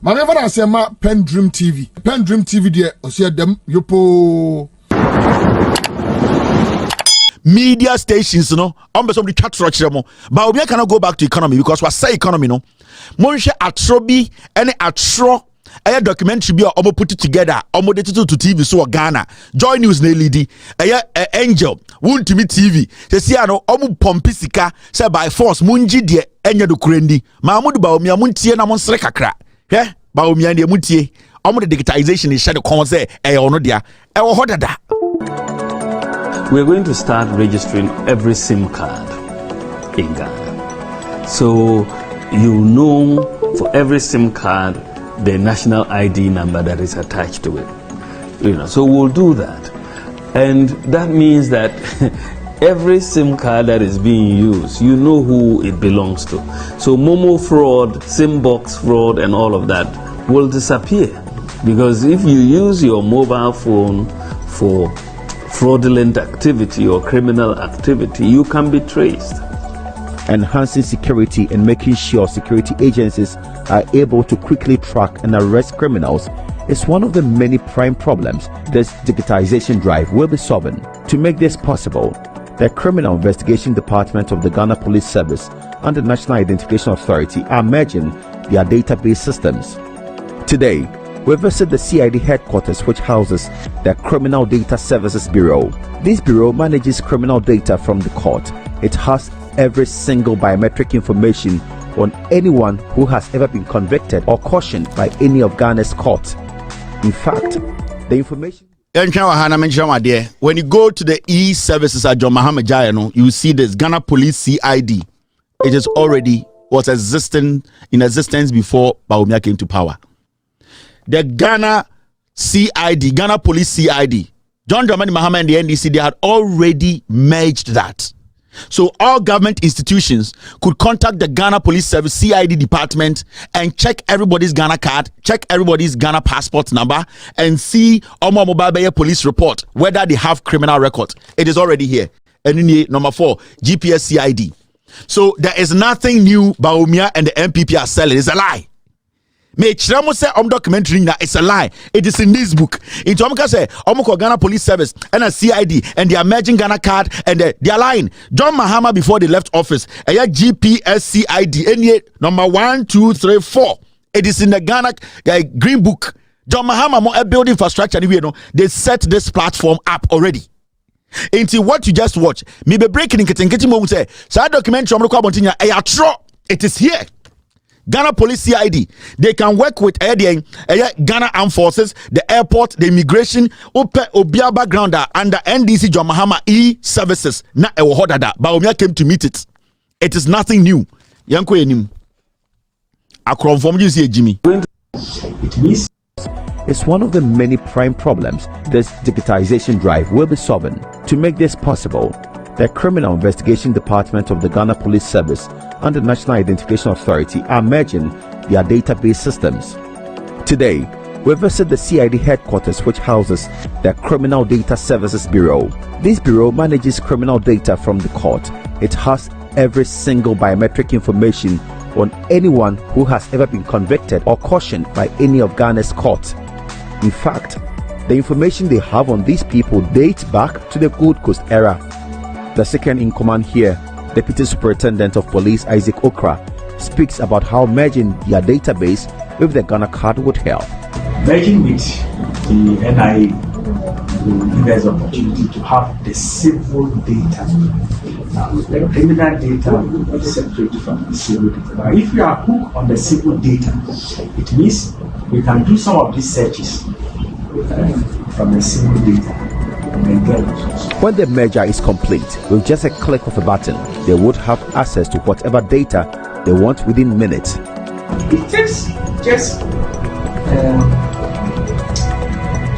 My never say ma PENDREAM TV. PENDREAM TV there, osia dem yopo. Media stations, no, somebody chat mo. Bawumia cannot go back to economy because we say economy, no. Monche atrobi any atro. A documentary be omo put it together, omo de to TV so Ghana. Joy News na LED. Angel, won to me TV. Se si ano omo pompisika say by force munji de enye do kurendi. Mahmud Bawumia muntie na monsre kakra. Yeah, Bawumia de mutie. Omo the digitization is shade kon say ono dia. E wo hodada. We're going to start registering every SIM card in Ghana. So you know for every SIM card the national ID number that is attached to it. So we'll do that. And that means that every SIM card that is being used, you know who it belongs to. So Momo fraud, SIM box fraud and all of that will disappear. Because if you use your mobile phone for fraudulent activity or criminal activity, you can be traced. Enhancing security and making sure security agencies are able to quickly track and arrest criminals is one of the many prime problems this digitization drive will be solving. To make this possible, the Criminal Investigation Department of the Ghana Police Service and the National Identification Authority are merging their database systems. Today, we visit the CID headquarters, which houses the Criminal Data Services Bureau. This bureau manages criminal data from the court. It has every single biometric information on anyone who has ever been convicted or cautioned by any of Ghana's courts. In fact, the information... When you go to the e-services at John Mohammed Jayano, you see this Ghana Police CID. It is already was in existence before Bawumia came to power. The Ghana CID, Ghana Police CID, John Dramani Mahama and the NDC, they had already merged that. So all government institutions could contact the Ghana Police Service CID department and check everybody's Ghana card, check everybody's Ghana passport number, and see Omo Mobile Police report whether they have criminal record. It is already here. And number 4, GPS CID. So there is nothing new Bawumia and the MPP are selling. It's a lie. Me chiramo say documentary na it's a lie. It is in this book. Into Omka say Omko Ghana Police Service and a CID and they are merging Ghana card and they are lying. John Mahama before they left office, a GPS CID any number 1, 2, 3, 4. It is in the Ghana Green Book. John Mahama more build infrastructure anyway. No, they set this platform up already. Into what you just watch, me be breaking in getting mo say. So documentary it is here. Ghana Police CID, they can work with Ghana Armed Forces, the airport, the immigration, Obia background under NDC John Mahama e-services. Na ewohodada, Bawumia came to meet it. It is nothing new. Yanko enim. Akronform you see Jimmy. It's one of the many prime problems this digitization drive will be solving. To make this possible, the Criminal Investigation Department of the Ghana Police Service and the National Identification Authority are merging their database systems. Today, we visit the CID headquarters, which houses the Criminal Data Services Bureau. This bureau manages criminal data from the court. It has every single biometric information on anyone who has ever been convicted or cautioned by any of Ghana's courts. In fact, the information they have on these people dates back to the Gold Coast era. The second in command here, Deputy Superintendent of Police Isaac Okra, speaks about how merging their database with the Ghana card would help. Merging with the NIA will give us an opportunity to have the civil data. The criminal data is separate from the civil data. But if we are hooked on the civil data, it means we can do some of these searches from the civil data. When the merger is complete, with just a click of a button, they would have access to whatever data they want within minutes. It takes just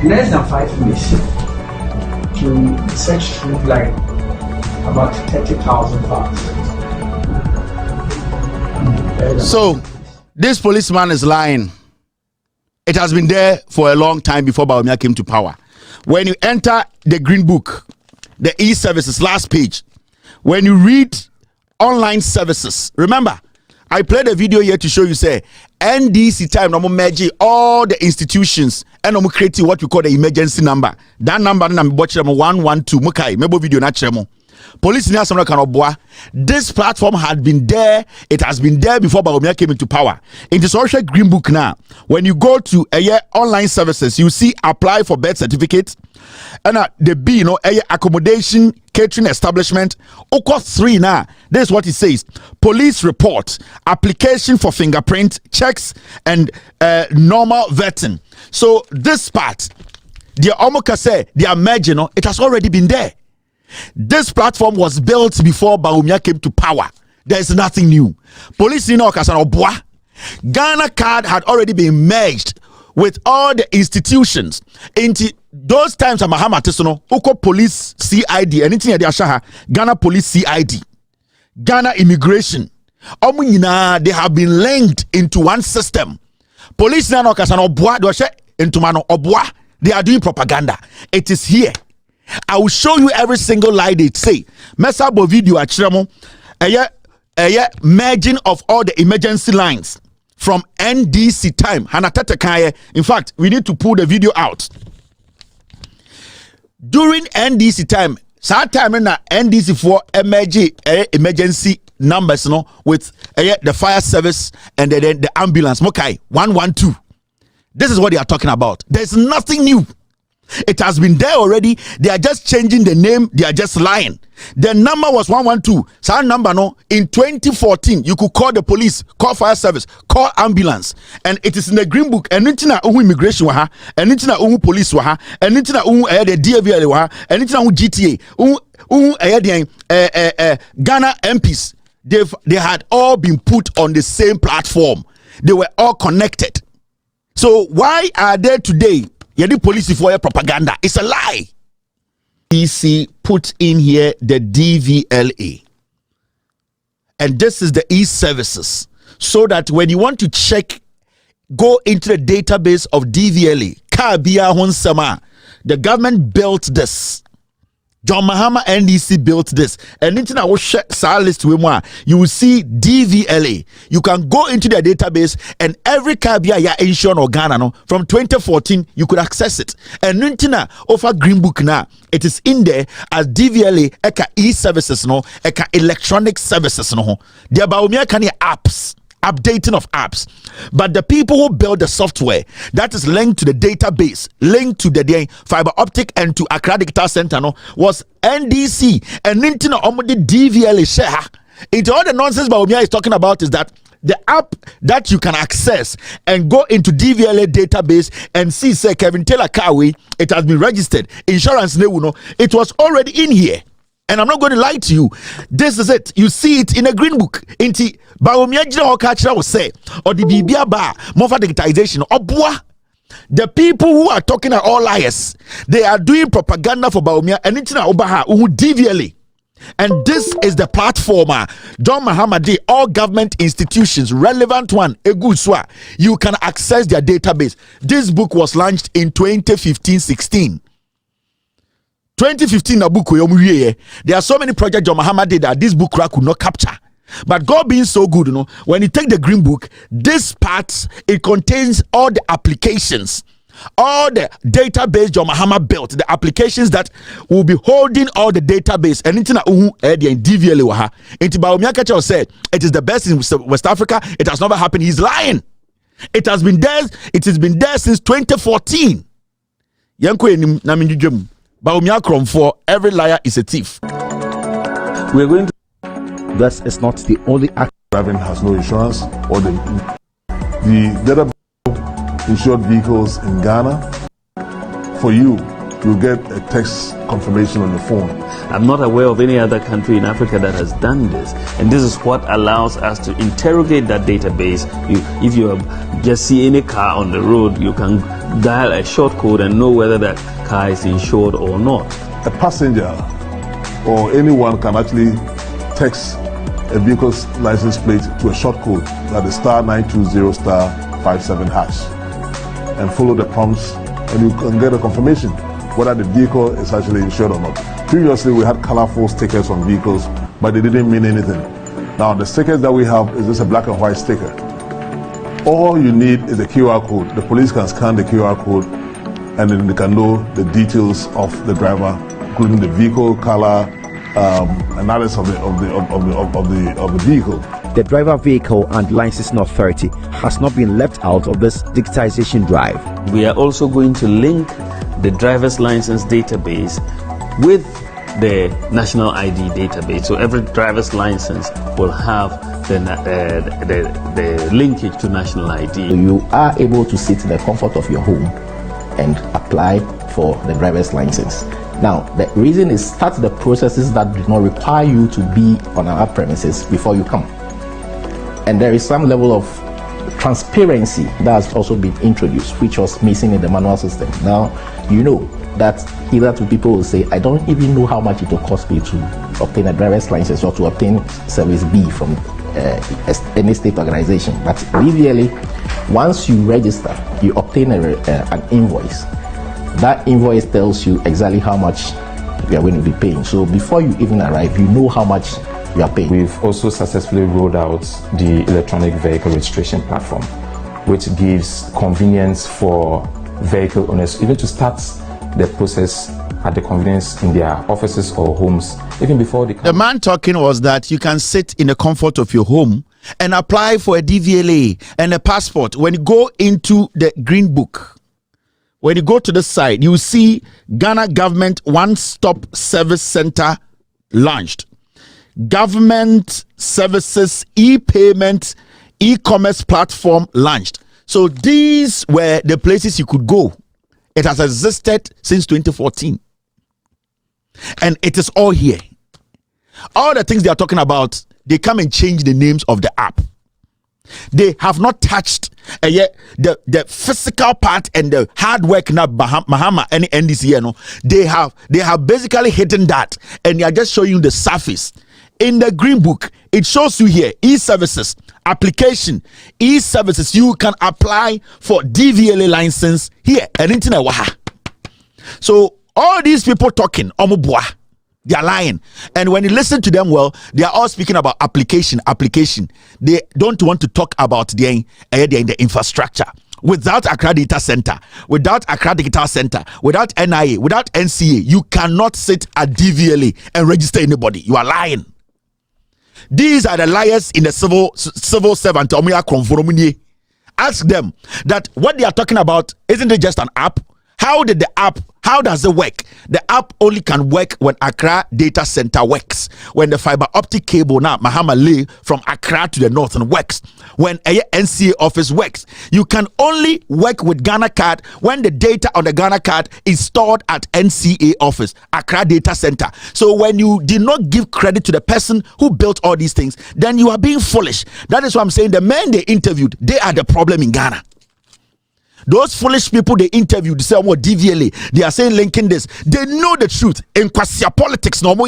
less than 5 minutes to search through like about 30,000 files. So, this policeman is lying. It has been there for a long time before Bawumia came to power. When you enter the Green Book, the e-services last page, when you read online services, remember, I played a video here to show you, say, NDC time, no more merge all the institutions and no more creating what we call the emergency number. That number, I'm watching 112. Mukai, maybe video not chemo. Police in Asam Kanobwa. This platform had been there. It has been there before Bawumia came into power. In the social green book now, when you go to online services, you see apply for birth certificate. And the B, accommodation, catering establishment. Oko 3 now. This is what it says. Police report, application for fingerprint checks and normal vetting. So this part, the Omoka say, they are merging, it has already been there. This platform was built before Bawumia came to power. There is nothing new. Police in Okasano Ghana card had already been merged with all the institutions. Into those times, Mahama Tesono, Oko Police CID, anything at the Ashaha, Ghana Police CID, Ghana Immigration. They have been linked into one system. Police in Okasano into Mano Obwa. They are doing propaganda. It is here. I will show you every single lie they say. Mesabo video at Chiramo, merging of all the emergency lines from NDC time. In fact, we need to pull the video out. During NDC time, NDC for emergency numbers, with the fire service and then the ambulance. Mokai 112. This is what they are talking about. There's nothing new. It has been there already. They are just changing the name. They are just lying. The number was 112. So number in 2014, you could call the police, call fire service, call ambulance, and it is in the green book. And nitina immigration waha, and nitina police waha, and nitina the DAVL waha, and nitina GTA, Ghana MPs. They had all been put on the same platform. They were all connected. So why are they today? The police for propaganda. It's a lie. EC put in here the DVLA. And this is the e-services. So that when you want to check, go into the database of DVLA. The government built this. John Mahama NDC built this. And into our list you will see DVLA. You can go into their database and every Kabia ya insurance or Ghana from 2014 you could access it. And Nintina offer green book now. It is in there as DVLA eka e-services eka electronic services The Bawumia can apps. Updating of apps, but the people who build the software that is linked to the database, linked to the fiber optic and to Accra Data Center was NDC and Nintendo Omodi DVLA share. Into all the nonsense Bawumia is talking about is that the app that you can access and go into DVLA database and see say Kevin Taylor Kawi, it has been registered. Insurance it was already in here. And I'm not going to lie to you. This is it. You see it in a green book. Inti Bawumia General Culture will say, or the Bibia Bar, more for digitization. Obwa. The people who are talking are all liars. They are doing propaganda for Bawumia and Intina Obaha, who DVLA. And this is the platform. John Mahamadi, all government institutions, relevant one, Eguswa, you can access their database. This book was launched in 2015-16. 2015 there are so many projects John Mahama did that this book could not capture. But God being so good, when you take the green book, this part, it contains all the applications, all the database John Mahama built, the applications that will be holding all the database. And DVLA Bawumia said it is the best in West Africa. It has never happened. He's lying. It has been there. It has been there since 2014. Bawumia Krom for every liar is a thief. We're going to. This is not the only act. Driving has no insurance, or the data insured vehicles in Ghana. For you get a text confirmation on the phone. I'm not aware of any other country in Africa that has done this, and this is what allows us to interrogate that database. If you just see any car on the road, you can dial a short code and know whether that car is insured or not. A passenger or anyone can actually text a vehicle's license plate to a short code, that is *920*57# and follow the prompts, and you can get a confirmation whether the vehicle is actually insured or not. Previously we had colorful stickers on vehicles, but they didn't mean anything. Now, the stickers that we have is just a black and white sticker. All you need is a QR code. The police can scan the QR code, and then they can know the details of the driver, including the vehicle color, analysis of the vehicle. The Driver Vehicle and Licensing Authority has not been left out of this digitization drive. We are also going to link the driver's license database with the national ID database. So every driver's license will have the linkage to national ID. You are able to sit in the comfort of your home and apply for the driver's license. Now, the reason is start the processes that do not require you to be on our premises before you come. And there is some level of transparency that has also been introduced, which was missing in the manual system. Now, you know that either two people will say, I don't even know how much it will cost me to obtain a driver's license or to obtain Service B from any state organization. But really, once you register, you obtain an invoice. That invoice tells you exactly how much you are going to be paying. So before you even arrive, you know how much you are paying. We've also successfully rolled out the electronic vehicle registration platform, which gives convenience for vehicle owners even to start the process at the convenience in their offices or homes even before they come. The man talking was that you can sit in the comfort of your home and apply for a DVLA and a passport. When you go into the green book, when you go to the site, you see Ghana Government One-Stop Service Center launched. Government Services e-payment e-commerce platform launched. So these were the places you could go. It has existed since 2014. And it is all here. All the things they are talking about, they come and change the names of the app. They have not touched yet the physical part and the hard work now Mahama and NDC, no. They have basically hidden that, and they are just showing you the surface. In the green book, it shows you here e-services, application, e-services. You can apply for DVLA license here and internet. So all these people talking, they are lying. And when you listen to them well, they are all speaking about application. They don't want to talk about the infrastructure. Without Accra Data Center, without Accra Digital Center, without NIA, without NCA, you cannot sit at DVLA and register anybody. You are lying. These are the liars in the civil servant. Ask them that what they are talking about, isn't it just an app? How does it work? The app only can work when Accra Data Center works. When the fiber optic cable now Mahama lay from Accra to the north and works. When a NCA office works. You can only work with Ghana card when the data on the Ghana card is stored at NCA office, Accra Data Center. So when you did not give credit to the person who built all these things, then you are being foolish. That is why I'm saying the men they interviewed, they are the problem in Ghana. Those foolish people they interviewed, they say, oh, DVLA, they are saying linking this. They know the truth. In Kwasia politics, no more.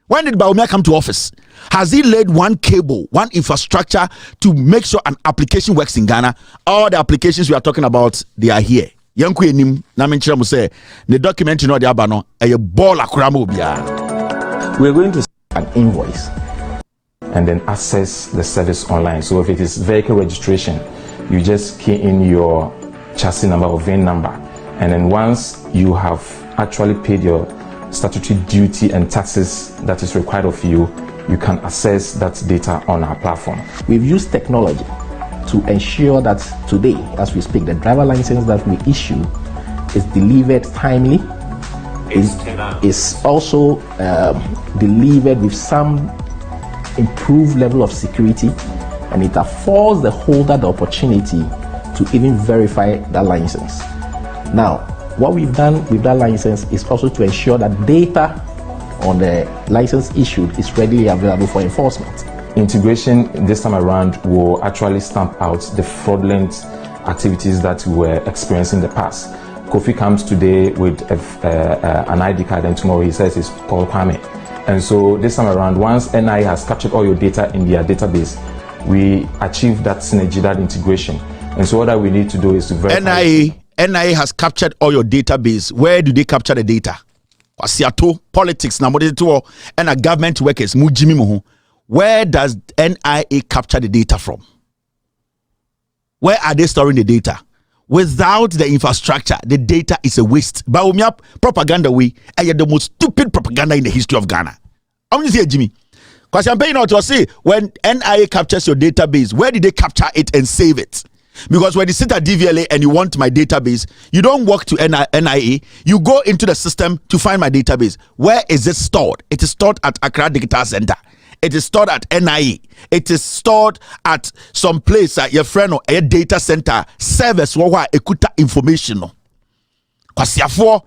When did Bawumia come to office? Has he laid one cable, one infrastructure to make sure an application works in Ghana? All the applications we are talking about, they are here. Yanku enim na menchira say the document you know the abano a ball akuramo bia. We're going to an invoice and then access the service online. So if it is vehicle registration, you just key in your chassis number or VIN number, and then once you have actually paid your statutory duty and taxes that is required of you, you can access that data on our platform. We've used technology to ensure that today, as we speak, the driver license that we issue is delivered timely, is also delivered with some improved level of security, and it affords the holder the opportunity to even verify that license. Now, what we've done with that license is also to ensure that data on the license issued is readily available for enforcement. Integration this time around will actually stamp out the fraudulent activities that we were experiencing in the past. Kofi comes today with an ID card, and tomorrow he says it's Paul Kwame. And so this time around, once NIA has captured all your data in their database, we achieve that synergy, that integration. And so what we need to do is to verify. NIA has captured all your database. Where do they capture the data? Politics na and a government workers mujimi mo. Where does NIA capture the data from? Where are they storing the data? Without the infrastructure, the data is a waste. Bawumia propaganda way, the most stupid propaganda in the history of Ghana. I'm going to say, Jimmy, because I'm paying out to say, when NIA captures your database, where did they capture it and save it? Because when you sit at DVLA and you want my database, you don't walk to NIA, you go into the system to find my database. Where is it stored? It is stored at Accra Digital Center. It is stored at NIA. It is stored at some place at your friend or a data center service where ekuta information. Kwasiafo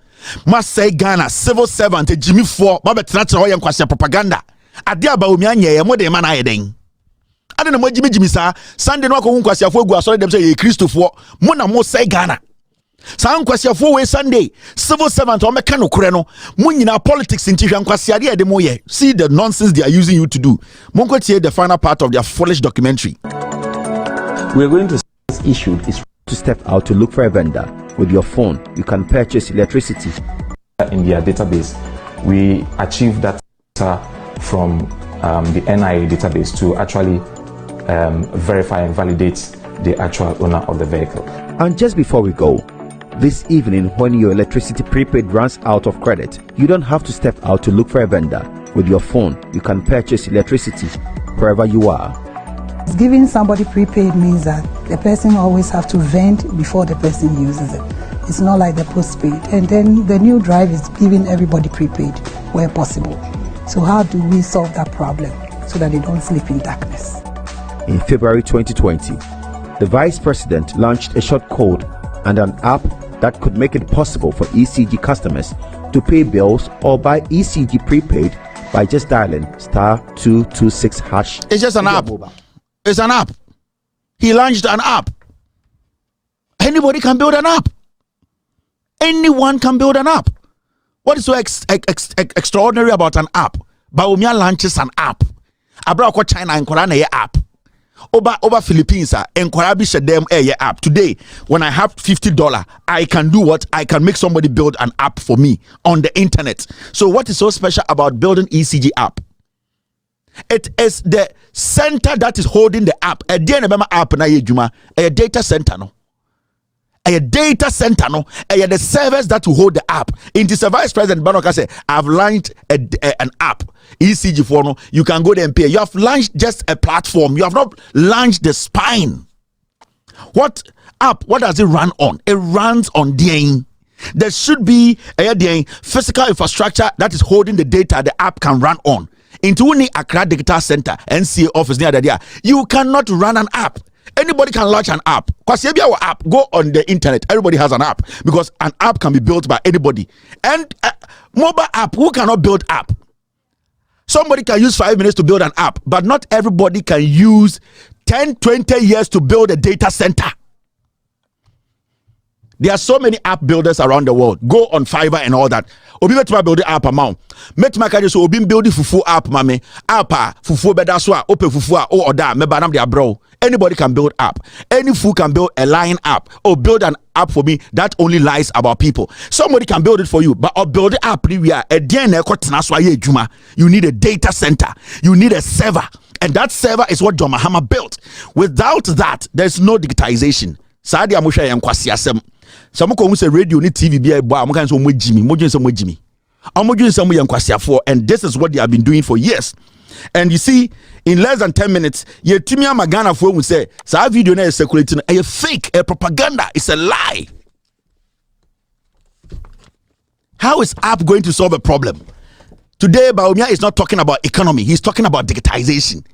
must say Ghana civil servant Jimmy for Babetnacha or Kwasia propaganda. Adia Bawumia nye mo de man ayeden. I don't know Jimmy sa Sunday no ko Kwasiafo gu asore dem say ye Christopher mo na mo say Ghana. San Kwasiafo we Sunday civil servant o meka no kure no mo nyina politics nti hwan kwasiade de mo ye. See the nonsense they are using you to do. Monko tie the final part of their foolish documentary. We are going to This issue is to step out to look for a vendor. With your phone, you can purchase electricity. In their database, we achieve that data from the NIA database to actually verify and validate the actual owner of the vehicle. And just before we go, this evening when your electricity prepaid runs out of credit, you don't have to step out to look for a vendor. With your phone, you can purchase electricity wherever you are. Giving somebody prepaid means that the person always have to vend before the person uses it. It's not like the postpaid. And then the new drive is giving everybody prepaid where possible. So how do we solve that problem so that they don't sleep in darkness? In February 2020, the Vice President launched a short code and an app that could make it possible for ECG customers to pay bills or buy ECG prepaid by just dialing *226#. It's just an app. It's an app. He launched an app. Anybody can build an app. Anyone can build an app. What is so extraordinary about an app? Bawumia launches an app. Abra ko China and Korea app. Over Philippines and Korea them app. Today, when I have $50, I can do what? I can make somebody build an app for me on the internet. So what is so special about building ECG app? It is the center that is holding the app. A app na yejuma. A data center no. A data center no. A the servers that will hold the app. In this Vice President Banoka say, I've launched an app. ECG for no. You can go there and pay. You have launched just a platform. You have not launched the spine. What app? What does it run on? It runs on DN. There should be a physical infrastructure that is holding the data the app can run on. Into any Accra Digital Center, NCA office near there, you cannot run an app. Anybody can launch an app. Because if you have an app, go on the internet. Everybody has an app because an app can be built by anybody. And mobile app, who cannot build app? Somebody can use 5 minutes to build an app, but not everybody can use 10, 20 years to build a data center. There are so many app builders around the world. Go on Fiverr and all that. Obi betuma build the app amount. Metuma ka so obi build fufu app mame. App fufu beda so open fufu o order me banam dia bro. Anybody can build app. Any fool can build a line app or build an app for me that only lies about people. Somebody can build it for you, but or build the app we are a DNA juma. You need a data center. You need a server. And that server is what John Mahama built. Without that, there's no digitization. Saadi amusha yankwasi asem. Some ko say radio ni TV bi ebo am kan so mo jimi amodwin some yankwasiafo, and this is what they have been doing for years. And you see, in less than 10 minutes ye timia magana fo mu say sa video na circulating a fake, a propaganda, it's a lie. How is app going to solve a problem? Today Bawumia is not talking about economy, he's talking about digitization.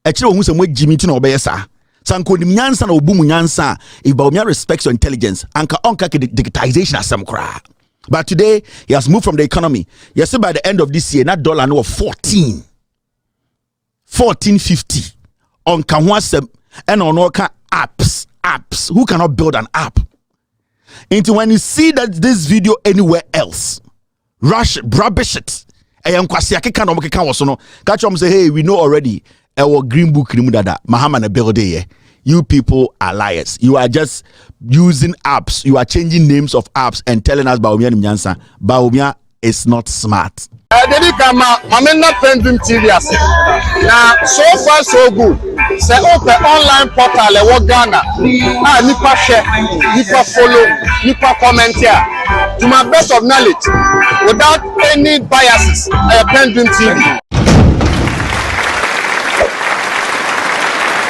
Actually who say mo jimi ti na obeyesa Sanko ni nyansa na obumu nyansa. If Bawumia respects your intelligence, anka digitization asem kra. But today he has moved from the economy. Yes, by the end of this year, that dollar no 14.50 on kanwasem and on all apps. Who cannot build an app? Into when you see that this video anywhere else, rubbish it. Catch them say, hey, we know already. Our green book Mahama build. You people are liars. You are just using apps. You are changing names of apps and telling us Bawumia Nyansa. Bawumia is not smart. Dedi kama mamena PENDREAM TV ase. Na so far so good. Say open online portal e wo Ghana. Nipa share, nipa follow, nipa comment here. To my best of knowledge, without any biases, PENDREAM TV.